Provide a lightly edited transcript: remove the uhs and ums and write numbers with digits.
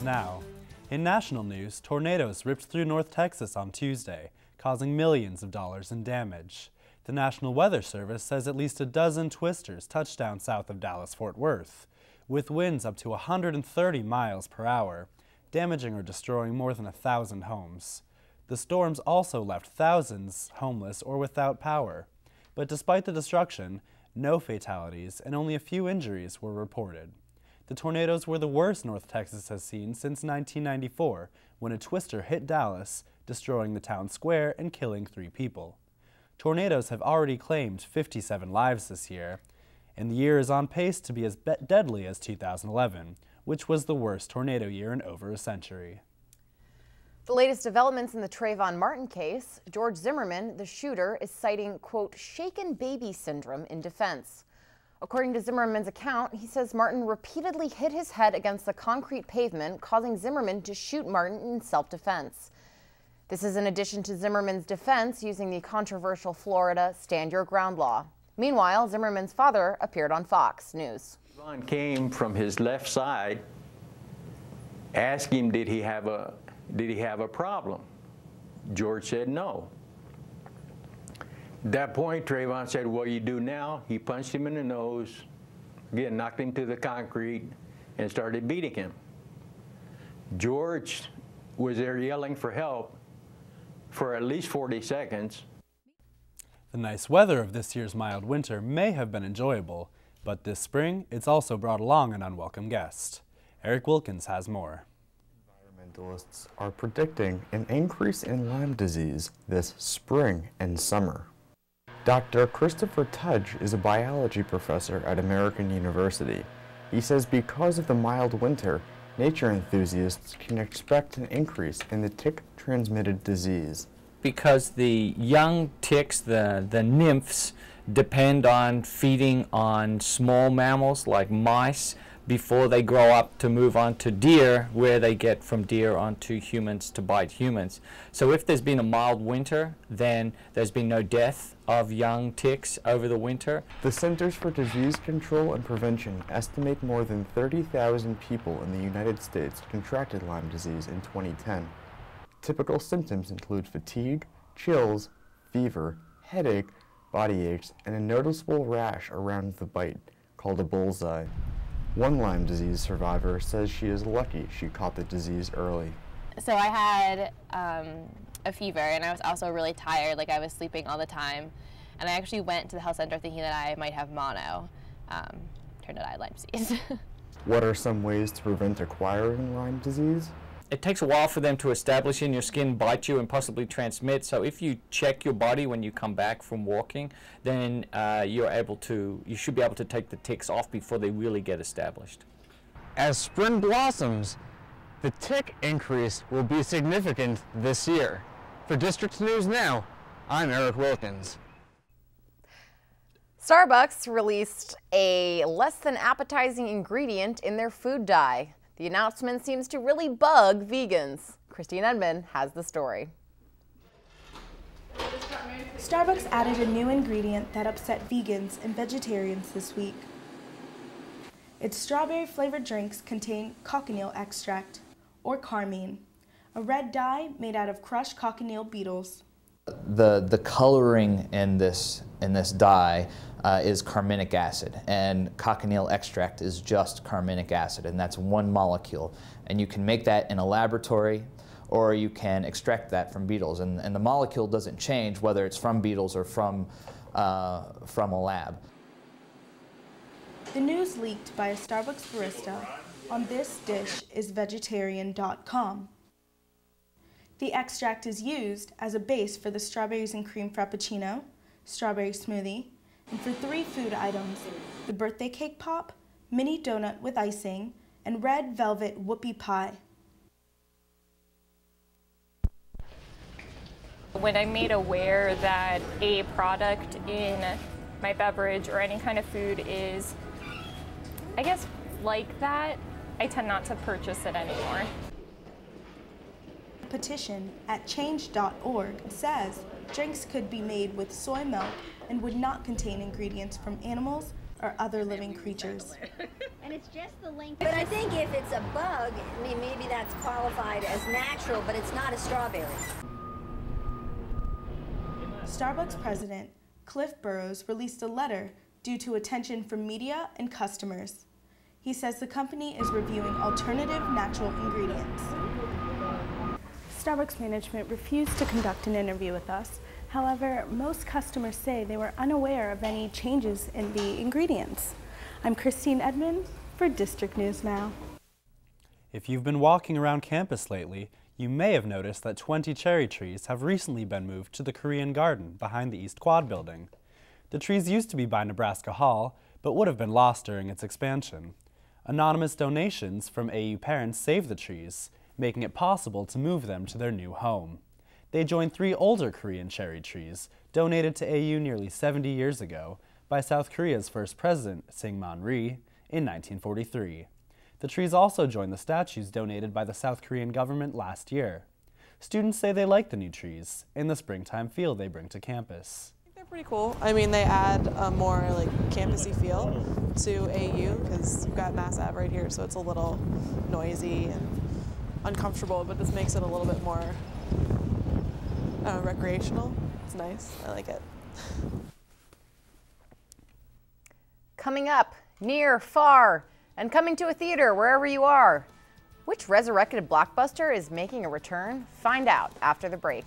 now. In national news, tornadoes ripped through North Texas on Tuesday, causing millions of dollars in damage. The National Weather Service says at least a dozen twisters touched down south of Dallas-Fort Worth, with winds up to 130 miles per hour, damaging or destroying more than 1,000 homes. The storms also left thousands homeless or without power. But despite the destruction, no fatalities and only a few injuries were reported. The tornadoes were the worst North Texas has seen since 1994, when a twister hit Dallas, destroying the town square and killing 3 people. Tornadoes have already claimed 57 lives this year, and the year is on pace to be as deadly as 2011, which was the worst tornado year in over a century. The latest developments in the Trayvon Martin case: George Zimmerman, the shooter, is citing, quote, shaken baby syndrome in defense. According to Zimmerman's account, he says Martin repeatedly hit his head against the concrete pavement, causing Zimmerman to shoot Martin in self-defense. This is in addition to Zimmerman's defense using the controversial Florida Stand Your Ground law. Meanwhile, Zimmerman's father appeared on Fox News. Trayvon came from his left side, asked him, did he have a problem? George said no. At that point, Trayvon said, what do you do now? He punched him in the nose, again, knocked him to the concrete, and started beating him. George was there yelling for help for at least 40 seconds. The nice weather of this year's mild winter may have been enjoyable, but this spring, it's also brought along an unwelcome guest. Eric Wilkins has more. Environmentalists are predicting an increase in Lyme disease this spring and summer. Dr. Christopher Tudge is a biology professor at American University. He says because of the mild winter, nature enthusiasts can expect an increase in the tick-transmitted disease. Because the young ticks, the nymphs, depend on feeding on small mammals like mice before they grow up to move on to deer, where they get from deer onto humans to bite humans. So if there's been a mild winter, then there's been no death of young ticks over the winter. The Centers for Disease Control and Prevention estimate more than 30,000 people in the United States contracted Lyme disease in 2010. Typical symptoms include fatigue, chills, fever, headache, body aches, and a noticeable rash around the bite, called a bullseye. One Lyme disease survivor says she is lucky she caught the disease early. So I had a fever, and I was also really tired, like I was sleeping all the time. And I actually went to the health center thinking that I might have mono. Turned out I had Lyme disease. What are some ways to prevent acquiring Lyme disease? It takes a while for them to establish in your skin, bite you, and possibly transmit. So if you check your body when you come back from walking, then you should be able to take the ticks off before they really get established. As spring blossoms, the tick increase will be significant this year. For District News Now, I'm Eric Wilkins. Starbucks released a less than appetizing ingredient in their food dye. The announcement seems to really bug vegans. Christine Edmond has the story. Starbucks added a new ingredient that upset vegans and vegetarians this week. Its strawberry-flavored drinks contain cochineal extract, or carmine, a red dye made out of crushed cochineal beetles. The coloring in this dye is carminic acid, and cochineal extract is just carminic acid, and that's one molecule. And you can make that in a laboratory, or you can extract that from beetles, and the molecule doesn't change whether it's from beetles or from a lab. The news leaked by a Starbucks barista on thisdishisvegetarian.com. The extract is used as a base for the strawberries and cream frappuccino, strawberry smoothie, and for 3 food items: the birthday cake pop, mini donut with icing, and red velvet whoopie pie. When I'm made aware that a product in my beverage or any kind of food is, I guess, like that, I tend not to purchase it anymore. A petition at change.org says drinks could be made with soy milk and would not contain ingredients from animals or other living creatures. And it's just the length. But I think if it's a bug, I mean, maybe that's qualified as natural, but it's not a strawberry. Starbucks president Cliff Burrows released a letter due to attention from media and customers. He says the company is reviewing alternative natural ingredients. Starbucks management refused to conduct an interview with us. However, most customers say they were unaware of any changes in the ingredients. I'm Christine Edmond for District News Now. If you've been walking around campus lately, you may have noticed that 20 cherry trees have recently been moved to the Korean Garden behind the East Quad building. The trees used to be by Nebraska Hall, but would have been lost during its expansion. Anonymous donations from AU parents saved the trees, making it possible to move them to their new home. They joined 3 older Korean cherry trees, donated to AU nearly 70 years ago by South Korea's first president, Syngman Rhee, in 1943. The trees also joined the statues donated by the South Korean government last year. Students say they like the new trees and the springtime feel they bring to campus. They're pretty cool. I mean, they add a more like campusy feel to AU because you've got Mass Ave right here, so it's a little noisy and uncomfortable, but this makes it a little bit more recreational. It's nice. I like it. Coming up, near, far, and coming to a theater wherever you are. Which resurrected blockbuster is making a return? Find out after the break.